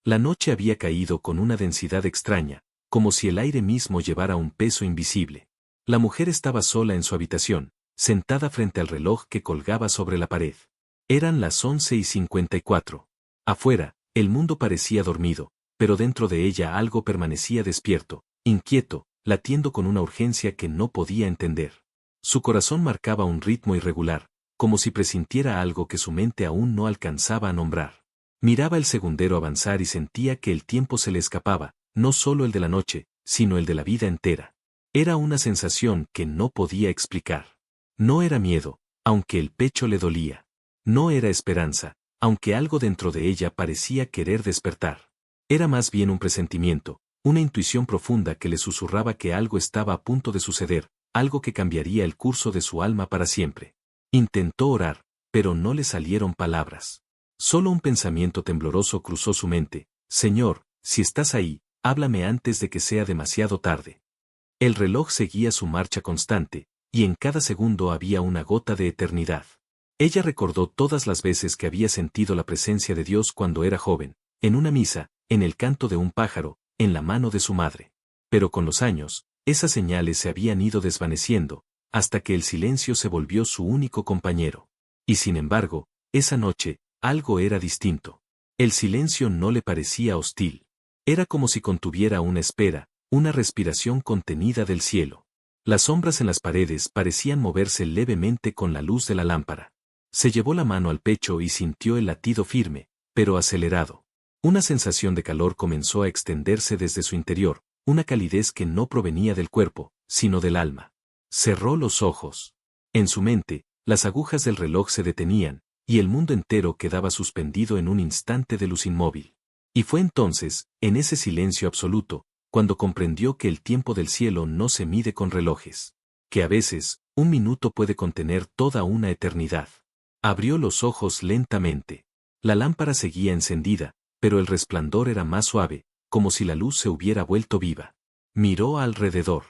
La noche había caído con una densidad extraña, como si el aire mismo llevara un peso invisible. La mujer estaba sola en su habitación, sentada frente al reloj que colgaba sobre la pared. Eran las 11:54. Afuera, el mundo parecía dormido, pero dentro de ella algo permanecía despierto, inquieto, latiendo con una urgencia que no podía entender. Su corazón marcaba un ritmo irregular, como si presintiera algo que su mente aún no alcanzaba a nombrar. Miraba el segundero avanzar y sentía que el tiempo se le escapaba, no solo el de la noche, sino el de la vida entera. Era una sensación que no podía explicar. No era miedo, aunque el pecho le dolía. No era esperanza, aunque algo dentro de ella parecía querer despertar. Era más bien un presentimiento, una intuición profunda que le susurraba que algo estaba a punto de suceder, algo que cambiaría el curso de su alma para siempre. Intentó orar, pero no le salieron palabras. Solo un pensamiento tembloroso cruzó su mente: Señor, si estás ahí, háblame antes de que sea demasiado tarde. El reloj seguía su marcha constante, y en cada segundo había una gota de eternidad. Ella recordó todas las veces que había sentido la presencia de Dios cuando era joven, en una misa, en el canto de un pájaro, en la mano de su madre. Pero con los años, esas señales se habían ido desvaneciendo, hasta que el silencio se volvió su único compañero. Y sin embargo, esa noche, algo era distinto. El silencio no le parecía hostil. Era como si contuviera una espera, una respiración contenida del cielo. Las sombras en las paredes parecían moverse levemente con la luz de la lámpara. Se llevó la mano al pecho y sintió el latido firme, pero acelerado. Una sensación de calor comenzó a extenderse desde su interior, una calidez que no provenía del cuerpo, sino del alma. Cerró los ojos. En su mente, las agujas del reloj se detenían, y el mundo entero quedaba suspendido en un instante de luz inmóvil. Y fue entonces, en ese silencio absoluto, cuando comprendió que el tiempo del cielo no se mide con relojes. Que a veces, un minuto puede contener toda una eternidad. Abrió los ojos lentamente. La lámpara seguía encendida, pero el resplandor era más suave, como si la luz se hubiera vuelto viva. Miró alrededor.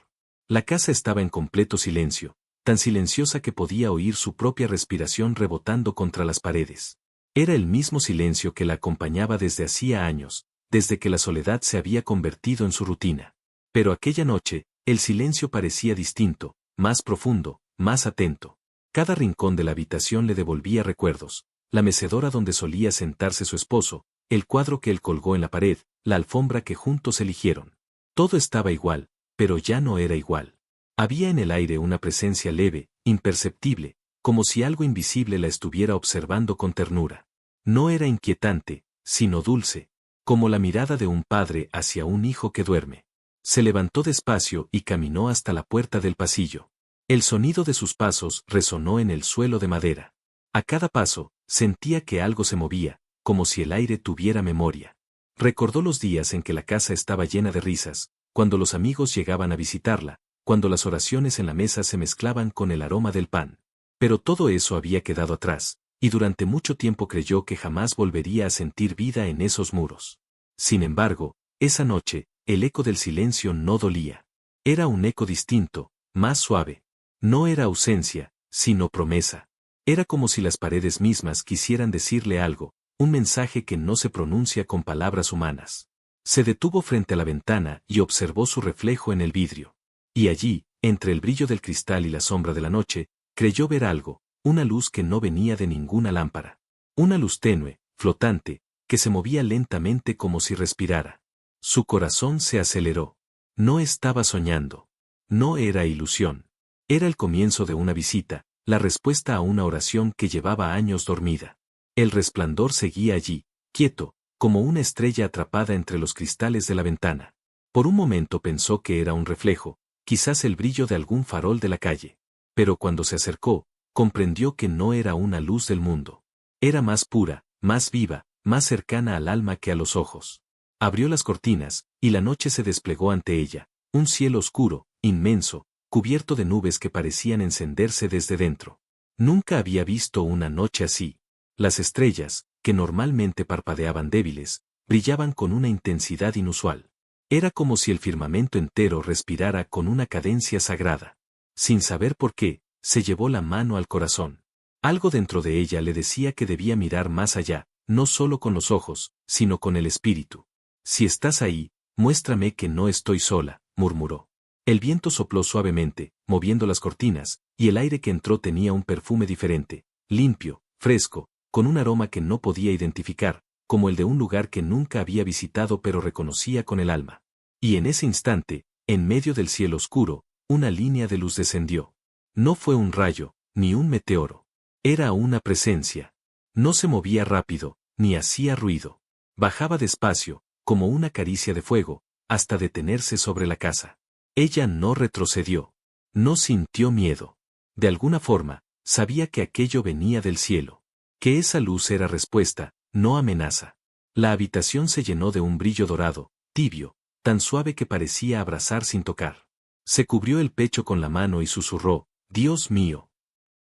La casa estaba en completo silencio, tan silenciosa que podía oír su propia respiración rebotando contra las paredes. Era el mismo silencio que la acompañaba desde hacía años, desde que la soledad se había convertido en su rutina. Pero aquella noche, el silencio parecía distinto, más profundo, más atento. Cada rincón de la habitación le devolvía recuerdos: la mecedora donde solía sentarse su esposo, el cuadro que él colgó en la pared, la alfombra que juntos eligieron. Todo estaba igual, pero ya no era igual. Había en el aire una presencia leve, imperceptible, como si algo invisible la estuviera observando con ternura. No era inquietante, sino dulce, como la mirada de un padre hacia un hijo que duerme. Se levantó despacio y caminó hasta la puerta del pasillo. El sonido de sus pasos resonó en el suelo de madera. A cada paso, sentía que algo se movía, como si el aire tuviera memoria. Recordó los días en que la casa estaba llena de risas, cuando los amigos llegaban a visitarla, cuando las oraciones en la mesa se mezclaban con el aroma del pan. Pero todo eso había quedado atrás, y durante mucho tiempo creyó que jamás volvería a sentir vida en esos muros. Sin embargo, esa noche, el eco del silencio no dolía. Era un eco distinto, más suave. No era ausencia, sino promesa. Era como si las paredes mismas quisieran decirle algo, un mensaje que no se pronuncia con palabras humanas. Se detuvo frente a la ventana y observó su reflejo en el vidrio. Y allí, entre el brillo del cristal y la sombra de la noche, creyó ver algo, una luz que no venía de ninguna lámpara. Una luz tenue, flotante, que se movía lentamente como si respirara. Su corazón se aceleró. No estaba soñando. No era ilusión. Era el comienzo de una visita, la respuesta a una oración que llevaba años dormida. El resplandor seguía allí, quieto, como una estrella atrapada entre los cristales de la ventana. Por un momento pensó que era un reflejo, quizás el brillo de algún farol de la calle. Pero cuando se acercó, comprendió que no era una luz del mundo. Era más pura, más viva, más cercana al alma que a los ojos. Abrió las cortinas, y la noche se desplegó ante ella, un cielo oscuro, inmenso, cubierto de nubes que parecían encenderse desde dentro. Nunca había visto una noche así. Las estrellas, que normalmente parpadeaban débiles, brillaban con una intensidad inusual. Era como si el firmamento entero respirara con una cadencia sagrada. Sin saber por qué, se llevó la mano al corazón. Algo dentro de ella le decía que debía mirar más allá, no solo con los ojos, sino con el espíritu. Si estás ahí, muéstrame que no estoy sola, murmuró. El viento sopló suavemente, moviendo las cortinas, y el aire que entró tenía un perfume diferente, limpio, fresco, con un aroma que no podía identificar, como el de un lugar que nunca había visitado pero reconocía con el alma. Y en ese instante, en medio del cielo oscuro, una línea de luz descendió. No fue un rayo, ni un meteoro. Era una presencia. No se movía rápido, ni hacía ruido. Bajaba despacio, como una caricia de fuego, hasta detenerse sobre la casa. Ella no retrocedió. No sintió miedo. De alguna forma, sabía que aquello venía del cielo. Que esa luz era respuesta, no amenaza. La habitación se llenó de un brillo dorado, tibio, tan suave que parecía abrazar sin tocar. Se cubrió el pecho con la mano y susurró, «Dios mío».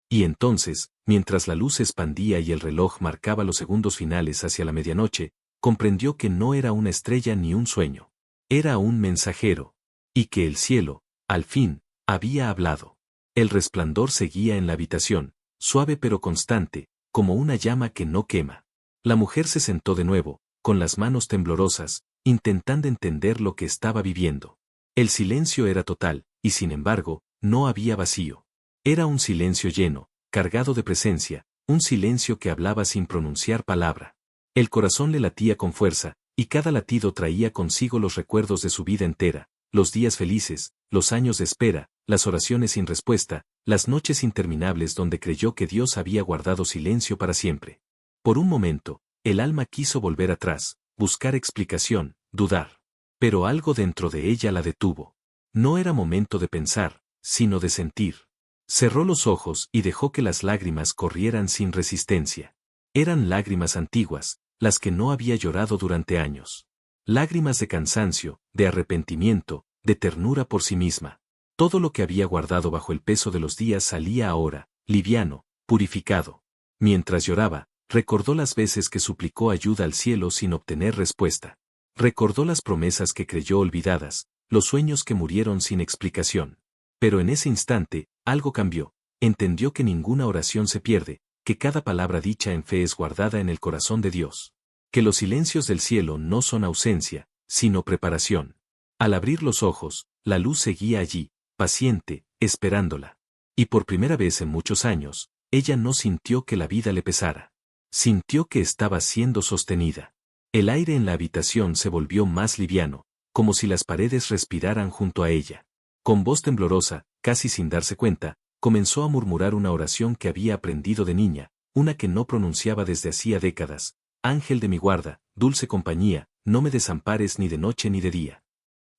Y entonces, mientras la luz se expandía y el reloj marcaba los segundos finales hacia la medianoche, comprendió que no era una estrella ni un sueño. Era un mensajero. Y que el cielo, al fin, había hablado. El resplandor seguía en la habitación, suave pero constante, como una llama que no quema. La mujer se sentó de nuevo, con las manos temblorosas, intentando entender lo que estaba viviendo. El silencio era total, y sin embargo, no había vacío. Era un silencio lleno, cargado de presencia, un silencio que hablaba sin pronunciar palabra. El corazón le latía con fuerza, y cada latido traía consigo los recuerdos de su vida entera, los días felices, los años de espera, las oraciones sin respuesta, las noches interminables donde creyó que Dios había guardado silencio para siempre. Por un momento, el alma quiso volver atrás, buscar explicación, dudar. Pero algo dentro de ella la detuvo. No era momento de pensar, sino de sentir. Cerró los ojos y dejó que las lágrimas corrieran sin resistencia. Eran lágrimas antiguas, las que no había llorado durante años. Lágrimas de cansancio, de arrepentimiento, de ternura por sí misma. Todo lo que había guardado bajo el peso de los días salía ahora, liviano, purificado. Mientras lloraba, recordó las veces que suplicó ayuda al cielo sin obtener respuesta. Recordó las promesas que creyó olvidadas, los sueños que murieron sin explicación. Pero en ese instante, algo cambió. Entendió que ninguna oración se pierde, que cada palabra dicha en fe es guardada en el corazón de Dios. Que los silencios del cielo no son ausencia, sino preparación. Al abrir los ojos, la luz seguía allí, paciente, esperándola. Y por primera vez en muchos años, ella no sintió que la vida le pesara. Sintió que estaba siendo sostenida. El aire en la habitación se volvió más liviano, como si las paredes respiraran junto a ella. Con voz temblorosa, casi sin darse cuenta, comenzó a murmurar una oración que había aprendido de niña, una que no pronunciaba desde hacía décadas. Ángel de mi guarda, dulce compañía, no me desampares ni de noche ni de día.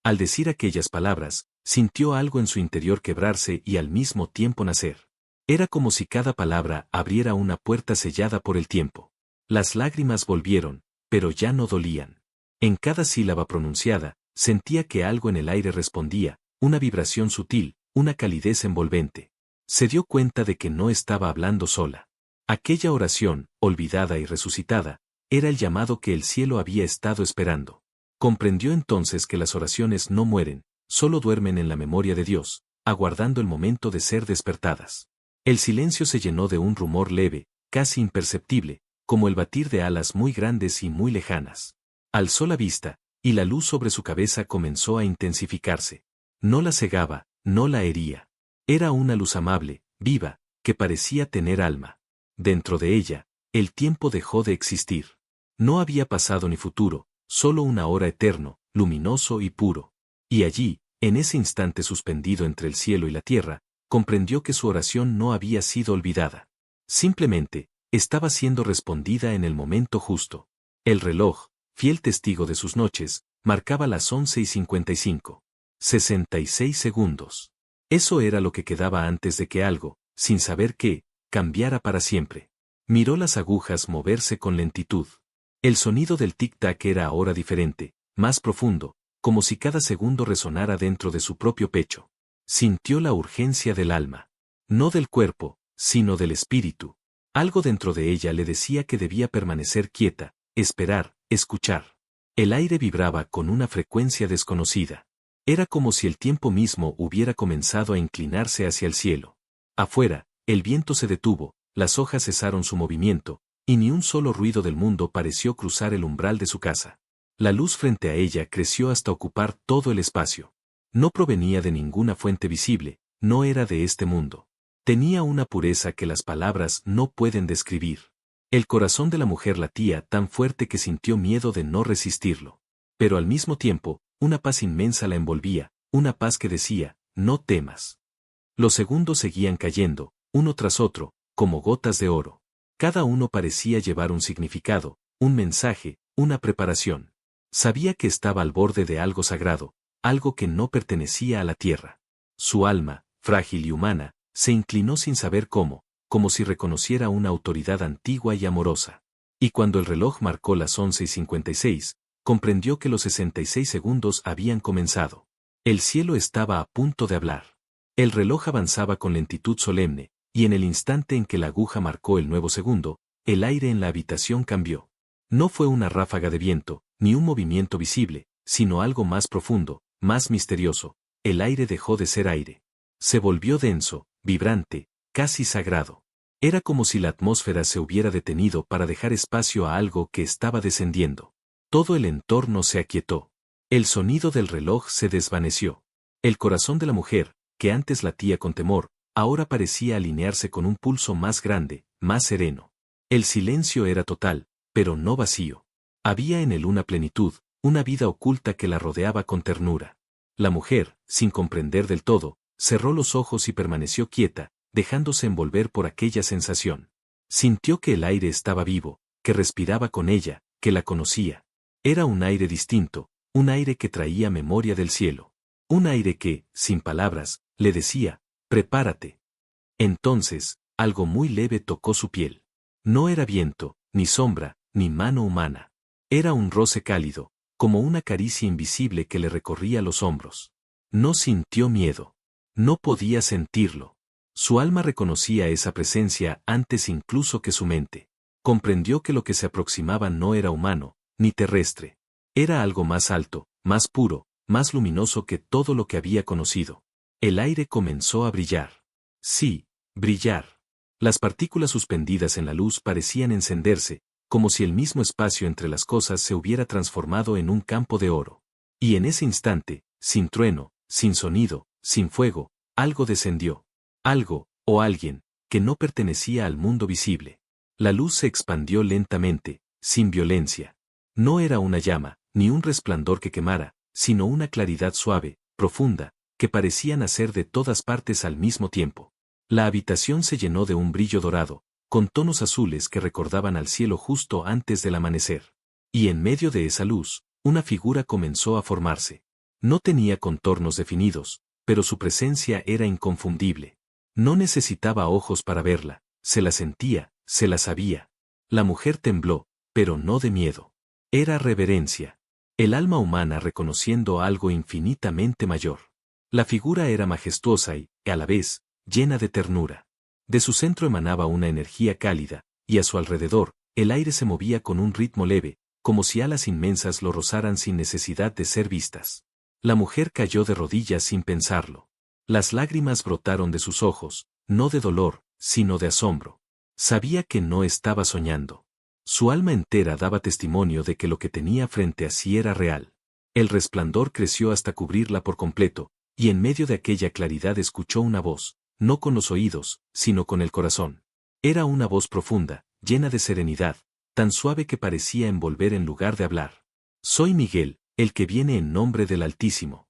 Al decir aquellas palabras, sintió algo en su interior quebrarse y al mismo tiempo nacer. Era como si cada palabra abriera una puerta sellada por el tiempo. Las lágrimas volvieron, pero ya no dolían. En cada sílaba pronunciada, sentía que algo en el aire respondía, una vibración sutil, una calidez envolvente. Se dio cuenta de que no estaba hablando sola. Aquella oración, olvidada y resucitada, era el llamado que el cielo había estado esperando. Comprendió entonces que las oraciones no mueren, solo duermen en la memoria de Dios, aguardando el momento de ser despertadas. El silencio se llenó de un rumor leve, casi imperceptible, como el batir de alas muy grandes y muy lejanas. Alzó la vista, y la luz sobre su cabeza comenzó a intensificarse. No la cegaba, no la hería. Era una luz amable, viva, que parecía tener alma. Dentro de ella, el tiempo dejó de existir. No había pasado ni futuro, solo una hora eterno, luminoso y puro. Y allí, en ese instante suspendido entre el cielo y la tierra, comprendió que su oración no había sido olvidada. Simplemente, estaba siendo respondida en el momento justo. El reloj, fiel testigo de sus noches, marcaba las 11:55. 66 segundos. Eso era lo que quedaba antes de que algo, sin saber qué, cambiara para siempre. Miró las agujas moverse con lentitud. El sonido del tic-tac era ahora diferente, más profundo, como si cada segundo resonara dentro de su propio pecho. Sintió la urgencia del alma. No del cuerpo, sino del espíritu. Algo dentro de ella le decía que debía permanecer quieta, esperar, escuchar. El aire vibraba con una frecuencia desconocida. Era como si el tiempo mismo hubiera comenzado a inclinarse hacia el cielo. Afuera, el viento se detuvo, las hojas cesaron su movimiento, y ni un solo ruido del mundo pareció cruzar el umbral de su casa. La luz frente a ella creció hasta ocupar todo el espacio. No provenía de ninguna fuente visible, no era de este mundo. Tenía una pureza que las palabras no pueden describir. El corazón de la mujer latía tan fuerte que sintió miedo de no resistirlo. Pero al mismo tiempo, una paz inmensa la envolvía, una paz que decía, no temas. Los segundos seguían cayendo, uno tras otro, como gotas de oro. Cada uno parecía llevar un significado, un mensaje, una preparación. Sabía que estaba al borde de algo sagrado, algo que no pertenecía a la tierra. Su alma, frágil y humana, se inclinó sin saber cómo, como si reconociera una autoridad antigua y amorosa. Y cuando el reloj marcó las 11:56, comprendió que los 66 segundos habían comenzado. El cielo estaba a punto de hablar. El reloj avanzaba con lentitud solemne, y en el instante en que la aguja marcó el nuevo segundo, el aire en la habitación cambió. No fue una ráfaga de viento, ni un movimiento visible, sino algo más profundo, más misterioso. El aire dejó de ser aire. Se volvió denso, vibrante, casi sagrado. Era como si la atmósfera se hubiera detenido para dejar espacio a algo que estaba descendiendo. Todo el entorno se aquietó. El sonido del reloj se desvaneció. El corazón de la mujer, que antes latía con temor, ahora parecía alinearse con un pulso más grande, más sereno. El silencio era total, pero no vacío. Había en él una plenitud, una vida oculta que la rodeaba con ternura. La mujer, sin comprender del todo, cerró los ojos y permaneció quieta, dejándose envolver por aquella sensación. Sintió que el aire estaba vivo, que respiraba con ella, que la conocía. Era un aire distinto, un aire que traía memoria del cielo. Un aire que, sin palabras, le decía, prepárate. Entonces, algo muy leve tocó su piel. No era viento, ni sombra, ni mano humana. Era un roce cálido, como una caricia invisible que le recorría los hombros. No sintió miedo. No podía sentirlo. Su alma reconocía esa presencia antes incluso que su mente. Comprendió que lo que se aproximaba no era humano, ni terrestre. Era algo más alto, más puro, más luminoso que todo lo que había conocido. El aire comenzó a brillar. Sí, brillar. Las partículas suspendidas en la luz parecían encenderse, como si el mismo espacio entre las cosas se hubiera transformado en un campo de oro. Y en ese instante, sin trueno, sin sonido, sin fuego, algo descendió. Algo, o alguien, que no pertenecía al mundo visible. La luz se expandió lentamente, sin violencia. No era una llama, ni un resplandor que quemara, sino una claridad suave, profunda, que parecía nacer de todas partes al mismo tiempo. La habitación se llenó de un brillo dorado, con tonos azules que recordaban al cielo justo antes del amanecer. Y en medio de esa luz, una figura comenzó a formarse. No tenía contornos definidos, pero su presencia era inconfundible. No necesitaba ojos para verla, se la sentía, se la sabía. La mujer tembló, pero no de miedo. Era reverencia. El alma humana reconociendo algo infinitamente mayor. La figura era majestuosa y, a la vez, llena de ternura. De su centro emanaba una energía cálida, y a su alrededor, el aire se movía con un ritmo leve, como si alas inmensas lo rozaran sin necesidad de ser vistas. La mujer cayó de rodillas sin pensarlo. Las lágrimas brotaron de sus ojos, no de dolor, sino de asombro. Sabía que no estaba soñando. Su alma entera daba testimonio de que lo que tenía frente a sí era real. El resplandor creció hasta cubrirla por completo, y en medio de aquella claridad escuchó una voz, no con los oídos, sino con el corazón. Era una voz profunda, llena de serenidad, tan suave que parecía envolver en lugar de hablar. Soy Miguel, el que viene en nombre del Altísimo.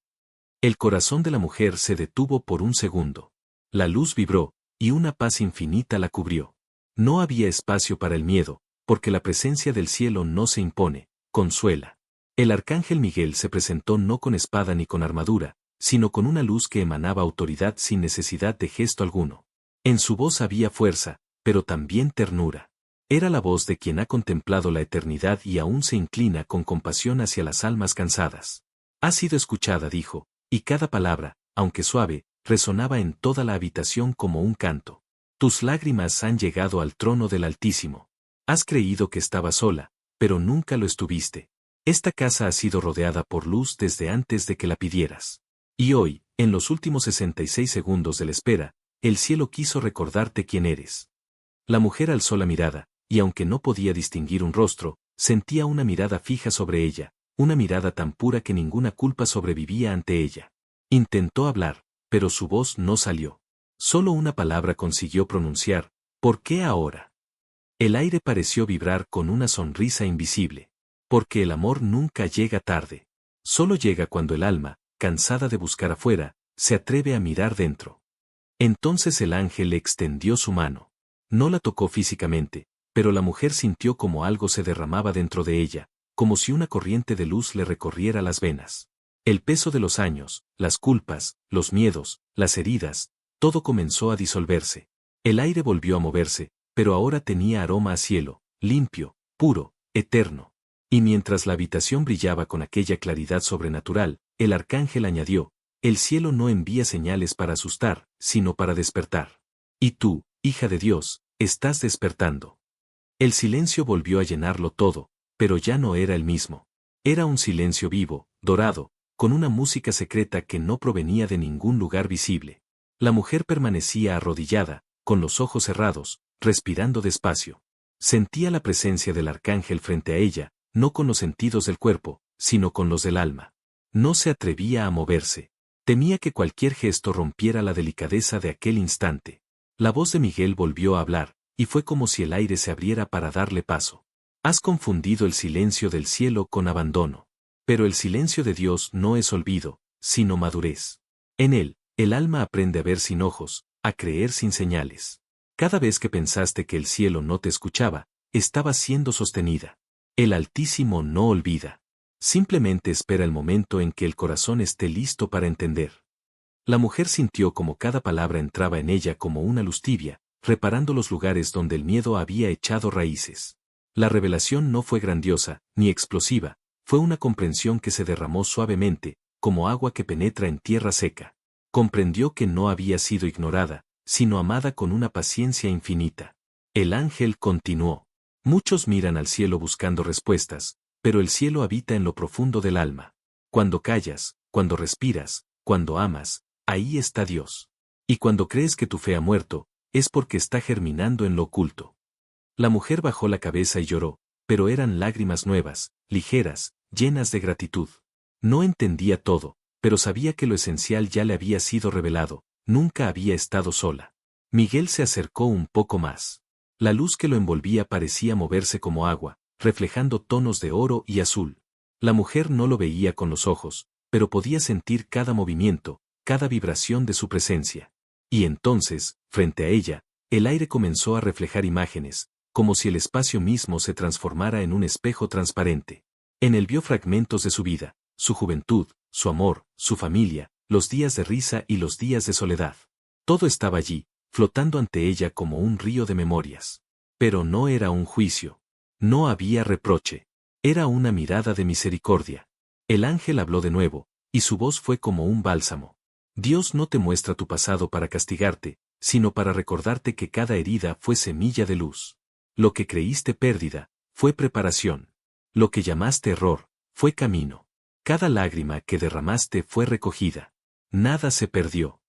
El corazón de la mujer se detuvo por un segundo. La luz vibró, y una paz infinita la cubrió. No había espacio para el miedo, porque la presencia del cielo no se impone, consuela. El arcángel Miguel se presentó no con espada ni con armadura, sino con una luz que emanaba autoridad sin necesidad de gesto alguno. En su voz había fuerza, pero también ternura. Era la voz de quien ha contemplado la eternidad y aún se inclina con compasión hacia las almas cansadas. Ha sido escuchada, dijo, y cada palabra, aunque suave, resonaba en toda la habitación como un canto. Tus lágrimas han llegado al trono del Altísimo. Has creído que estabas sola, pero nunca lo estuviste. Esta casa ha sido rodeada por luz desde antes de que la pidieras. Y hoy, en los últimos 66 segundos de la espera, el cielo quiso recordarte quién eres. La mujer alzó la mirada, y aunque no podía distinguir un rostro, sentía una mirada fija sobre ella, una mirada tan pura que ninguna culpa sobrevivía ante ella. Intentó hablar, pero su voz no salió. Solo una palabra consiguió pronunciar: ¿por qué ahora? El aire pareció vibrar con una sonrisa invisible. Porque el amor nunca llega tarde. Solo llega cuando el alma, cansada de buscar afuera, se atreve a mirar dentro. Entonces el ángel le extendió su mano. No la tocó físicamente, pero la mujer sintió como algo se derramaba dentro de ella, como si una corriente de luz le recorriera las venas. El peso de los años, las culpas, los miedos, las heridas, todo comenzó a disolverse. El aire volvió a moverse, pero ahora tenía aroma a cielo, limpio, puro, eterno. Y mientras la habitación brillaba con aquella claridad sobrenatural, el arcángel añadió: el cielo no envía señales para asustar, sino para despertar. Y tú, hija de Dios, estás despertando. El silencio volvió a llenarlo todo, pero ya no era el mismo. Era un silencio vivo, dorado, con una música secreta que no provenía de ningún lugar visible. La mujer permanecía arrodillada, con los ojos cerrados, respirando despacio. Sentía la presencia del arcángel frente a ella, no con los sentidos del cuerpo, sino con los del alma. No se atrevía a moverse. Temía que cualquier gesto rompiera la delicadeza de aquel instante. La voz de Miguel volvió a hablar, y fue como si el aire se abriera para darle paso. Has confundido el silencio del cielo con abandono. Pero el silencio de Dios no es olvido, sino madurez. En él, el alma aprende a ver sin ojos, a creer sin señales. Cada vez que pensaste que el cielo no te escuchaba, estaba siendo sostenida. El Altísimo no olvida. Simplemente espera el momento en que el corazón esté listo para entender. La mujer sintió como cada palabra entraba en ella como una luz tibia, reparando los lugares donde el miedo había echado raíces. La revelación no fue grandiosa, ni explosiva, fue una comprensión que se derramó suavemente, como agua que penetra en tierra seca. Comprendió que no había sido ignorada, sino amada con una paciencia infinita. El ángel continuó. Muchos miran al cielo buscando respuestas, pero el cielo habita en lo profundo del alma. Cuando callas, cuando respiras, cuando amas, ahí está Dios. Y cuando crees que tu fe ha muerto, es porque está germinando en lo oculto. La mujer bajó la cabeza y lloró, pero eran lágrimas nuevas, ligeras, llenas de gratitud. No entendía todo, pero sabía que lo esencial ya le había sido revelado, nunca había estado sola. Miguel se acercó un poco más. La luz que lo envolvía parecía moverse como agua, reflejando tonos de oro y azul. La mujer no lo veía con los ojos, pero podía sentir cada movimiento, cada vibración de su presencia. Y entonces, frente a ella, el aire comenzó a reflejar imágenes, como si el espacio mismo se transformara en un espejo transparente. En él vio fragmentos de su vida, su juventud, su amor, su familia, los días de risa y los días de soledad. Todo estaba allí, flotando ante ella como un río de memorias. Pero no era un juicio. No había reproche. Era una mirada de misericordia. El ángel habló de nuevo, y su voz fue como un bálsamo. Dios no te muestra tu pasado para castigarte, sino para recordarte que cada herida fue semilla de luz. Lo que creíste pérdida, fue preparación. Lo que llamaste error, fue camino. Cada lágrima que derramaste fue recogida. Nada se perdió.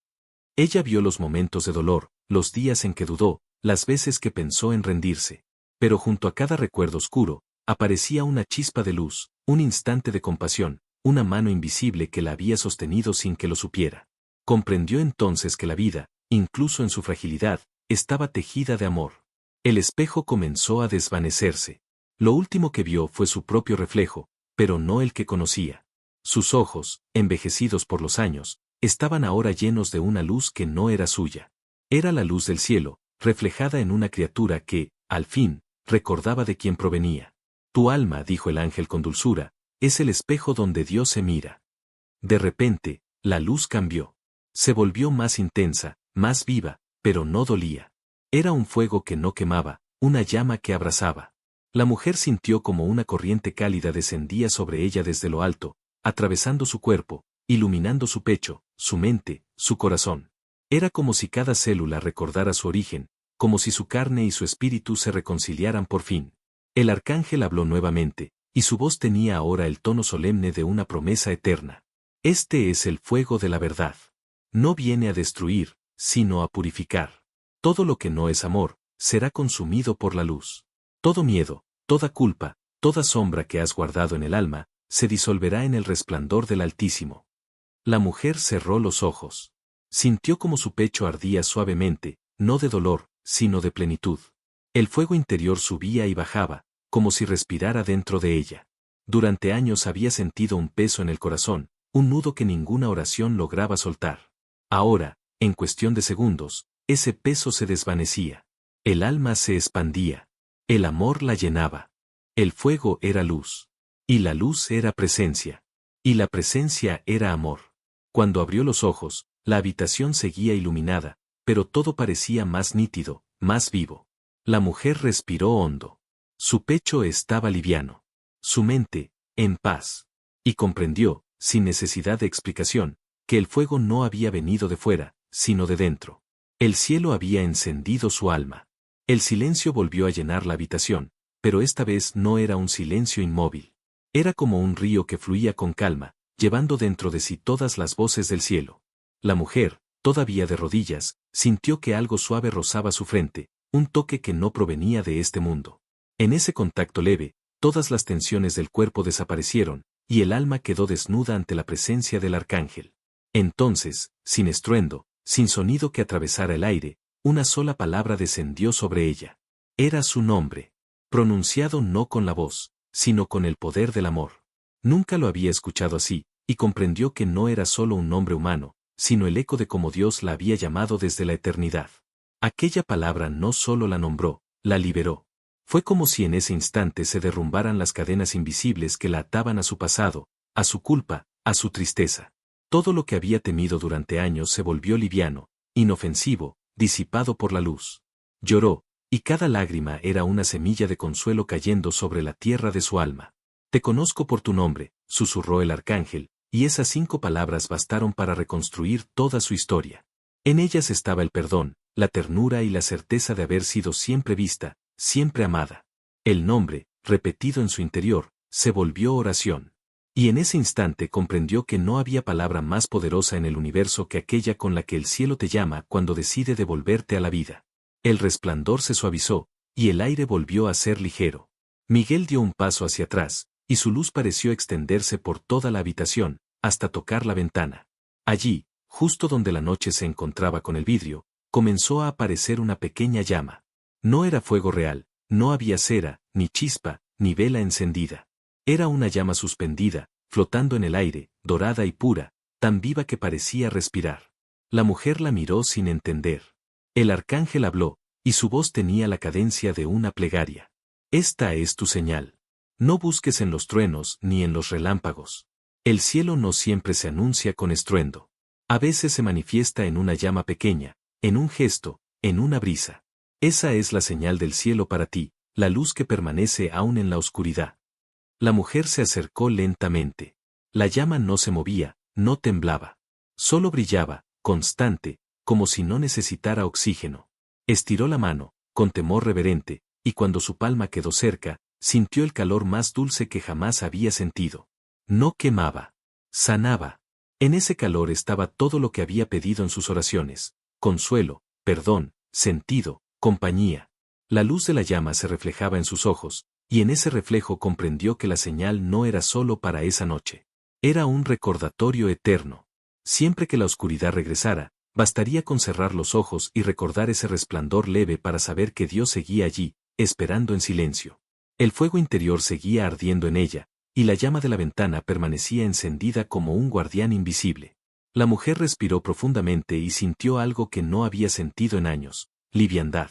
Ella vio los momentos de dolor, los días en que dudó, las veces que pensó en rendirse. Pero junto a cada recuerdo oscuro, aparecía una chispa de luz, un instante de compasión, una mano invisible que la había sostenido sin que lo supiera. Comprendió entonces que la vida, incluso en su fragilidad, estaba tejida de amor. El espejo comenzó a desvanecerse. Lo último que vio fue su propio reflejo, pero no el que conocía. Sus ojos, envejecidos por los años, estaban ahora llenos de una luz que no era suya. Era la luz del cielo, reflejada en una criatura que, al fin, recordaba de quién provenía. Tu alma, dijo el ángel con dulzura, es el espejo donde Dios se mira. De repente, la luz cambió. Se volvió más intensa, más viva, pero no dolía. Era un fuego que no quemaba, una llama que abrazaba. La mujer sintió como una corriente cálida descendía sobre ella desde lo alto, atravesando su cuerpo, iluminando su pecho, su mente, su corazón. Era como si cada célula recordara su origen, como si su carne y su espíritu se reconciliaran por fin. El arcángel habló nuevamente, y su voz tenía ahora el tono solemne de una promesa eterna. Este es el fuego de la verdad. No viene a destruir, sino a purificar. Todo lo que no es amor, será consumido por la luz. Todo miedo, toda culpa, toda sombra que has guardado en el alma, se disolverá en el resplandor del Altísimo. La mujer cerró los ojos. Sintió como su pecho ardía suavemente, no de dolor, sino de plenitud. El fuego interior subía y bajaba, como si respirara dentro de ella. Durante años había sentido un peso en el corazón, un nudo que ninguna oración lograba soltar. Ahora, en cuestión de segundos, ese peso se desvanecía. El alma se expandía. El amor la llenaba. El fuego era luz. Y la luz era presencia. Y la presencia era amor. Cuando abrió los ojos, la habitación seguía iluminada, pero todo parecía más nítido, más vivo. La mujer respiró hondo. Su pecho estaba liviano. Su mente, en paz. Y comprendió, sin necesidad de explicación, que el fuego no había venido de fuera, sino de dentro. El cielo había encendido su alma. El silencio volvió a llenar la habitación, pero esta vez no era un silencio inmóvil. Era como un río que fluía con calma, llevando dentro de sí todas las voces del cielo. La mujer, todavía de rodillas, sintió que algo suave rozaba su frente, un toque que no provenía de este mundo. En ese contacto leve, todas las tensiones del cuerpo desaparecieron, y el alma quedó desnuda ante la presencia del arcángel. Entonces, sin estruendo, sin sonido que atravesara el aire, una sola palabra descendió sobre ella. Era su nombre, pronunciado no con la voz, sino con el poder del amor. Nunca lo había escuchado así, y comprendió que no era solo un nombre humano, sino el eco de cómo Dios la había llamado desde la eternidad. Aquella palabra no solo la nombró, la liberó. Fue como si en ese instante se derrumbaran las cadenas invisibles que la ataban a su pasado, a su culpa, a su tristeza. Todo lo que había temido durante años se volvió liviano, inofensivo, disipado por la luz. Lloró, y cada lágrima era una semilla de consuelo cayendo sobre la tierra de su alma. Te conozco por tu nombre, susurró el arcángel, y esas 5 palabras bastaron para reconstruir toda su historia. En ellas estaba el perdón, la ternura y la certeza de haber sido siempre vista, siempre amada. El nombre, repetido en su interior, se volvió oración. Y en ese instante comprendió que no había palabra más poderosa en el universo que aquella con la que el cielo te llama cuando decide devolverte a la vida. El resplandor se suavizó, y el aire volvió a ser ligero. Miguel dio un paso hacia atrás, y su luz pareció extenderse por toda la habitación, hasta tocar la ventana. Allí, justo donde la noche se encontraba con el vidrio, comenzó a aparecer una pequeña llama. No era fuego real, no había cera, ni chispa, ni vela encendida. Era una llama suspendida, flotando en el aire, dorada y pura, tan viva que parecía respirar. La mujer la miró sin entender. El arcángel habló, y su voz tenía la cadencia de una plegaria. Esta es tu señal. No busques en los truenos ni en los relámpagos. El cielo no siempre se anuncia con estruendo. A veces se manifiesta en una llama pequeña, en un gesto, en una brisa. Esa es la señal del cielo para ti, la luz que permanece aún en la oscuridad. La mujer se acercó lentamente. La llama no se movía, no temblaba. Solo brillaba, constante, como si no necesitara oxígeno. Estiró la mano, con temor reverente, y cuando su palma quedó cerca, sintió el calor más dulce que jamás había sentido. No quemaba. Sanaba. En ese calor estaba todo lo que había pedido en sus oraciones: consuelo, perdón, sentido, compañía. La luz de la llama se reflejaba en sus ojos, y en ese reflejo comprendió que la señal no era solo para esa noche. Era un recordatorio eterno. Siempre que la oscuridad regresara, bastaría con cerrar los ojos y recordar ese resplandor leve para saber que Dios seguía allí, esperando en silencio. El fuego interior seguía ardiendo en ella, y la llama de la ventana permanecía encendida como un guardián invisible. La mujer respiró profundamente y sintió algo que no había sentido en años: liviandad.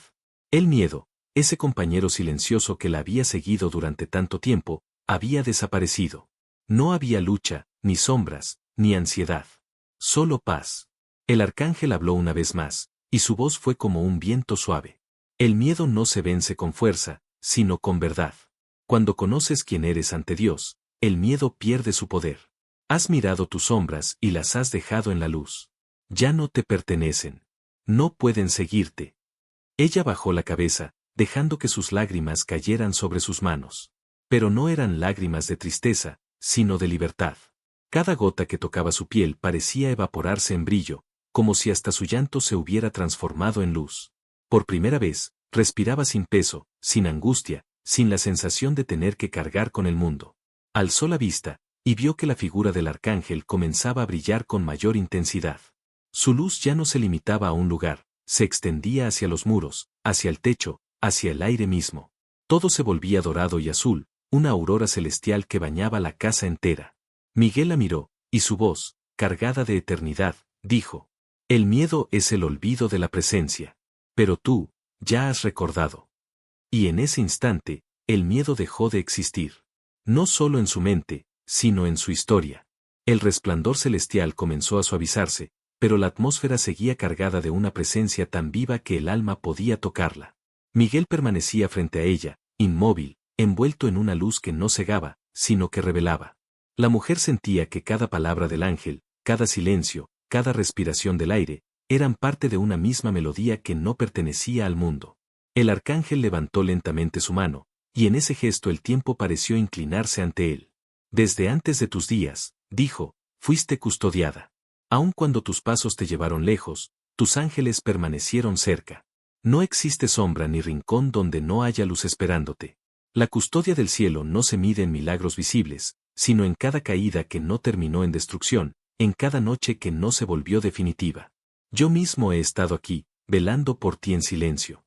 El miedo, ese compañero silencioso que la había seguido durante tanto tiempo, había desaparecido. No había lucha, ni sombras, ni ansiedad. Solo paz. El arcángel habló una vez más, y su voz fue como un viento suave. El miedo no se vence con fuerza, sino con verdad. Cuando conoces quién eres ante Dios, el miedo pierde su poder. Has mirado tus sombras y las has dejado en la luz. Ya no te pertenecen. No pueden seguirte. Ella bajó la cabeza, dejando que sus lágrimas cayeran sobre sus manos. Pero no eran lágrimas de tristeza, sino de libertad. Cada gota que tocaba su piel parecía evaporarse en brillo, como si hasta su llanto se hubiera transformado en luz. Por primera vez, respiraba sin peso, sin angustia, sin la sensación de tener que cargar con el mundo. Alzó la vista, y vio que la figura del arcángel comenzaba a brillar con mayor intensidad. Su luz ya no se limitaba a un lugar, se extendía hacia los muros, hacia el techo, hacia el aire mismo. Todo se volvía dorado y azul, una aurora celestial que bañaba la casa entera. Miguel la miró, y su voz, cargada de eternidad, dijo: el miedo es el olvido de la presencia. Pero tú, ya has recordado. Y en ese instante, el miedo dejó de existir. No solo en su mente, sino en su historia. El resplandor celestial comenzó a suavizarse, pero la atmósfera seguía cargada de una presencia tan viva que el alma podía tocarla. Miguel permanecía frente a ella, inmóvil, envuelto en una luz que no cegaba, sino que revelaba. La mujer sentía que cada palabra del ángel, cada silencio, cada respiración del aire, eran parte de una misma melodía que no pertenecía al mundo. El arcángel levantó lentamente su mano, y en ese gesto el tiempo pareció inclinarse ante él. Desde antes de tus días, dijo, fuiste custodiada. Aun cuando tus pasos te llevaron lejos, tus ángeles permanecieron cerca. No existe sombra ni rincón donde no haya luz esperándote. La custodia del cielo no se mide en milagros visibles, sino en cada caída que no terminó en destrucción, en cada noche que no se volvió definitiva. Yo mismo he estado aquí, velando por ti en silencio.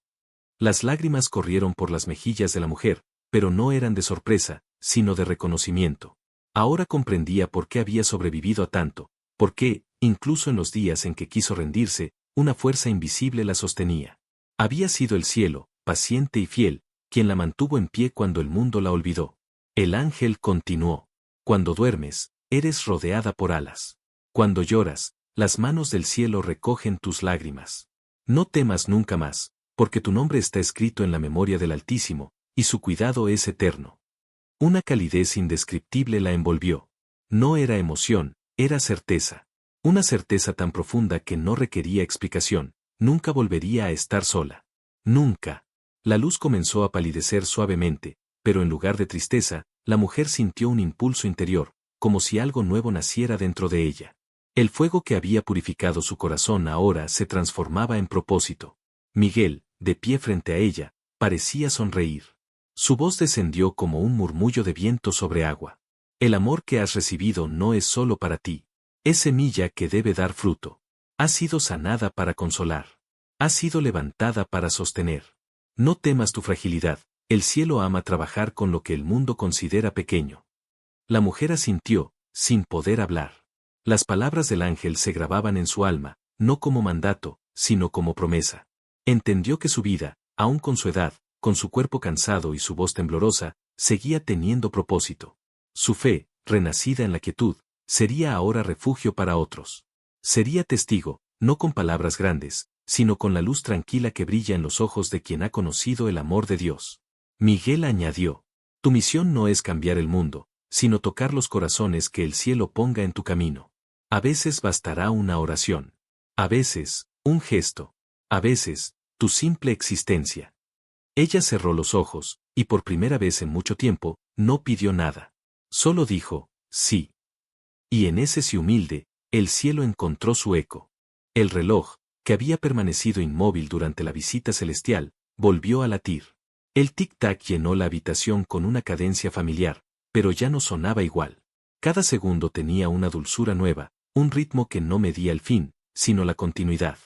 Las lágrimas corrieron por las mejillas de la mujer, pero no eran de sorpresa, sino de reconocimiento. Ahora comprendía por qué había sobrevivido a tanto, por qué, incluso en los días en que quiso rendirse, una fuerza invisible la sostenía. Había sido el cielo, paciente y fiel, quien la mantuvo en pie cuando el mundo la olvidó. El ángel continuó: cuando duermes, eres rodeada por alas. Cuando lloras, las manos del cielo recogen tus lágrimas. No temas nunca más, porque tu nombre está escrito en la memoria del Altísimo, y su cuidado es eterno. Una calidez indescriptible la envolvió. No era emoción, era certeza. Una certeza tan profunda que no requería explicación. Nunca volvería a estar sola. Nunca. La luz comenzó a palidecer suavemente, pero en lugar de tristeza, la mujer sintió un impulso interior, como si algo nuevo naciera dentro de ella. El fuego que había purificado su corazón ahora se transformaba en propósito. Miguel, de pie frente a ella, parecía sonreír. Su voz descendió como un murmullo de viento sobre agua. El amor que has recibido no es solo para ti. Es semilla que debe dar fruto. Has sido sanada para consolar. Has sido levantada para sostener. No temas tu fragilidad, el cielo ama trabajar con lo que el mundo considera pequeño. La mujer asintió, sin poder hablar. Las palabras del ángel se grababan en su alma, no como mandato, sino como promesa. Entendió que su vida, aun con su edad, con su cuerpo cansado y su voz temblorosa, seguía teniendo propósito. Su fe, renacida en la quietud, sería ahora refugio para otros. Sería testigo, no con palabras grandes, sino con la luz tranquila que brilla en los ojos de quien ha conocido el amor de Dios. Miguel añadió: tu misión no es cambiar el mundo, sino tocar los corazones que el cielo ponga en tu camino. A veces bastará una oración. A veces, un gesto. A veces, tu simple existencia. Ella cerró los ojos, y por primera vez en mucho tiempo, no pidió nada. Solo dijo, sí. Y en ese sí humilde, el cielo encontró su eco. El reloj, que había permanecido inmóvil durante la visita celestial, volvió a latir. El tic-tac llenó la habitación con una cadencia familiar, pero ya no sonaba igual. Cada segundo tenía una dulzura nueva, un ritmo que no medía el fin, sino la continuidad.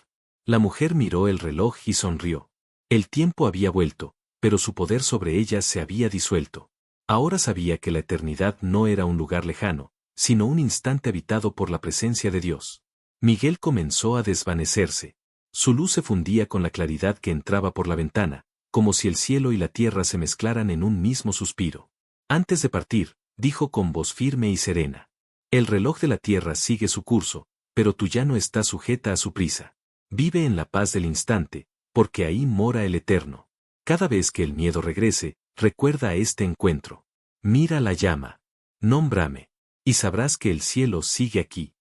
La mujer miró el reloj y sonrió. El tiempo había vuelto, pero su poder sobre ella se había disuelto. Ahora sabía que la eternidad no era un lugar lejano, sino un instante habitado por la presencia de Dios. Miguel comenzó a desvanecerse. Su luz se fundía con la claridad que entraba por la ventana, como si el cielo y la tierra se mezclaran en un mismo suspiro. Antes de partir, dijo con voz firme y serena: el reloj de la tierra sigue su curso, pero tú ya no estás sujeta a su prisa. Vive en la paz del instante, porque ahí mora el Eterno. Cada vez que el miedo regrese, recuerda este encuentro. Mira la llama. Nómbrame. Y sabrás que el cielo sigue aquí.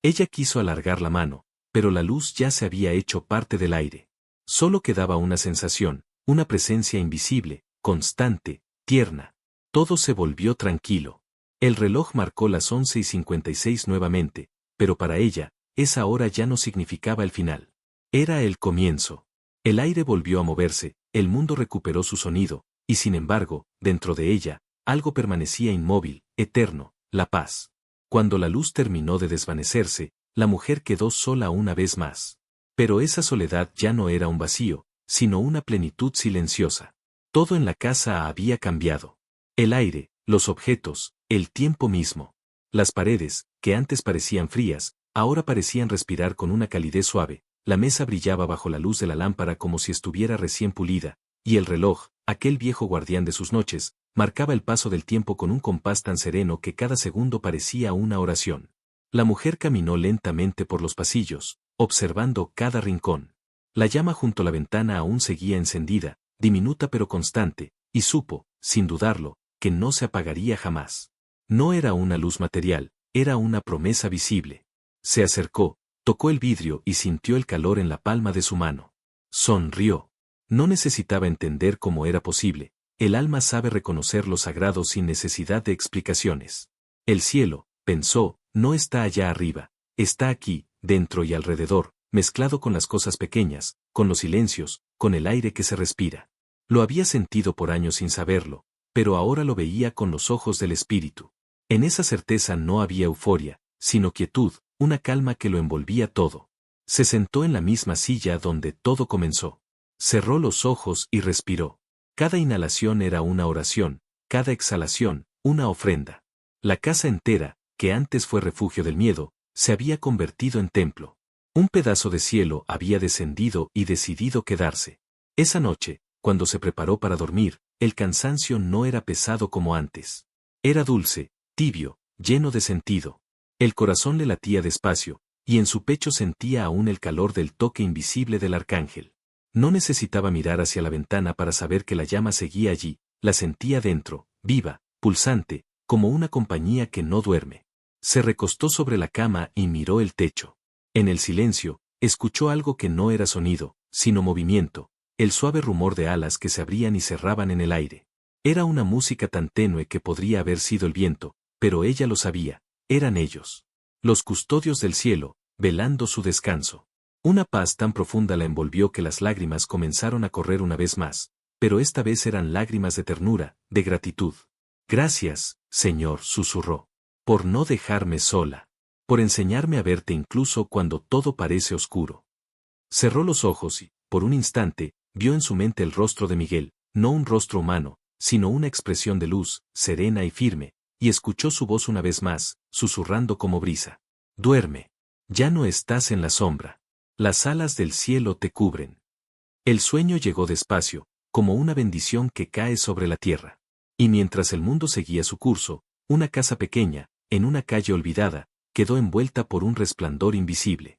Ella quiso alargar la mano, pero la luz ya se había hecho parte del aire. Solo quedaba una sensación, una presencia invisible, constante, tierna. Todo se volvió tranquilo. El reloj marcó las 11:56 nuevamente, pero para ella, esa hora ya no significaba el final. Era el comienzo. El aire volvió a moverse, el mundo recuperó su sonido, y sin embargo, dentro de ella, algo permanecía inmóvil, eterno, la paz. Cuando la luz terminó de desvanecerse, la mujer quedó sola una vez más. Pero esa soledad ya no era un vacío, sino una plenitud silenciosa. Todo en la casa había cambiado. El aire, los objetos, el tiempo mismo. Las paredes, que antes parecían frías, ahora parecían respirar con una calidez suave, la mesa brillaba bajo la luz de la lámpara como si estuviera recién pulida, y el reloj, aquel viejo guardián de sus noches, marcaba el paso del tiempo con un compás tan sereno que cada segundo parecía una oración. La mujer caminó lentamente por los pasillos, observando cada rincón. La llama junto a la ventana aún seguía encendida, diminuta pero constante, y supo, sin dudarlo, que no se apagaría jamás. No era una luz material, era una promesa visible. Se acercó, tocó el vidrio y sintió el calor en la palma de su mano. Sonrió. No necesitaba entender cómo era posible. El alma sabe reconocer lo sagrado sin necesidad de explicaciones. El cielo, pensó, no está allá arriba, está aquí, dentro y alrededor, mezclado con las cosas pequeñas, con los silencios, con el aire que se respira. Lo había sentido por años sin saberlo, pero ahora lo veía con los ojos del espíritu. En esa certeza no había euforia, sino quietud, una calma que lo envolvía todo. Se sentó en la misma silla donde todo comenzó. Cerró los ojos y respiró. Cada inhalación era una oración, cada exhalación, una ofrenda. La casa entera, que antes fue refugio del miedo, se había convertido en templo. Un pedazo de cielo había descendido y decidido quedarse. Esa noche, cuando se preparó para dormir, el cansancio no era pesado como antes. Era dulce, tibio, lleno de sentido. El corazón le latía despacio, y en su pecho sentía aún el calor del toque invisible del arcángel. No necesitaba mirar hacia la ventana para saber que la llama seguía allí, la sentía dentro, viva, pulsante, como una compañía que no duerme. Se recostó sobre la cama y miró el techo. En el silencio, escuchó algo que no era sonido, sino movimiento, el suave rumor de alas que se abrían y cerraban en el aire. Era una música tan tenue que podría haber sido el viento, pero ella lo sabía, eran ellos. Los custodios del cielo, velando su descanso. Una paz tan profunda la envolvió que las lágrimas comenzaron a correr una vez más, pero esta vez eran lágrimas de ternura, de gratitud. Gracias, Señor, susurró, por no dejarme sola, por enseñarme a verte incluso cuando todo parece oscuro. Cerró los ojos y, por un instante, vio en su mente el rostro de Miguel, no un rostro humano, sino una expresión de luz, serena y firme, y escuchó su voz una vez más, susurrando como brisa. Duerme. Ya no estás en la sombra. Las alas del cielo te cubren. El sueño llegó despacio, como una bendición que cae sobre la tierra. Y mientras el mundo seguía su curso, una casa pequeña, en una calle olvidada, quedó envuelta por un resplandor invisible.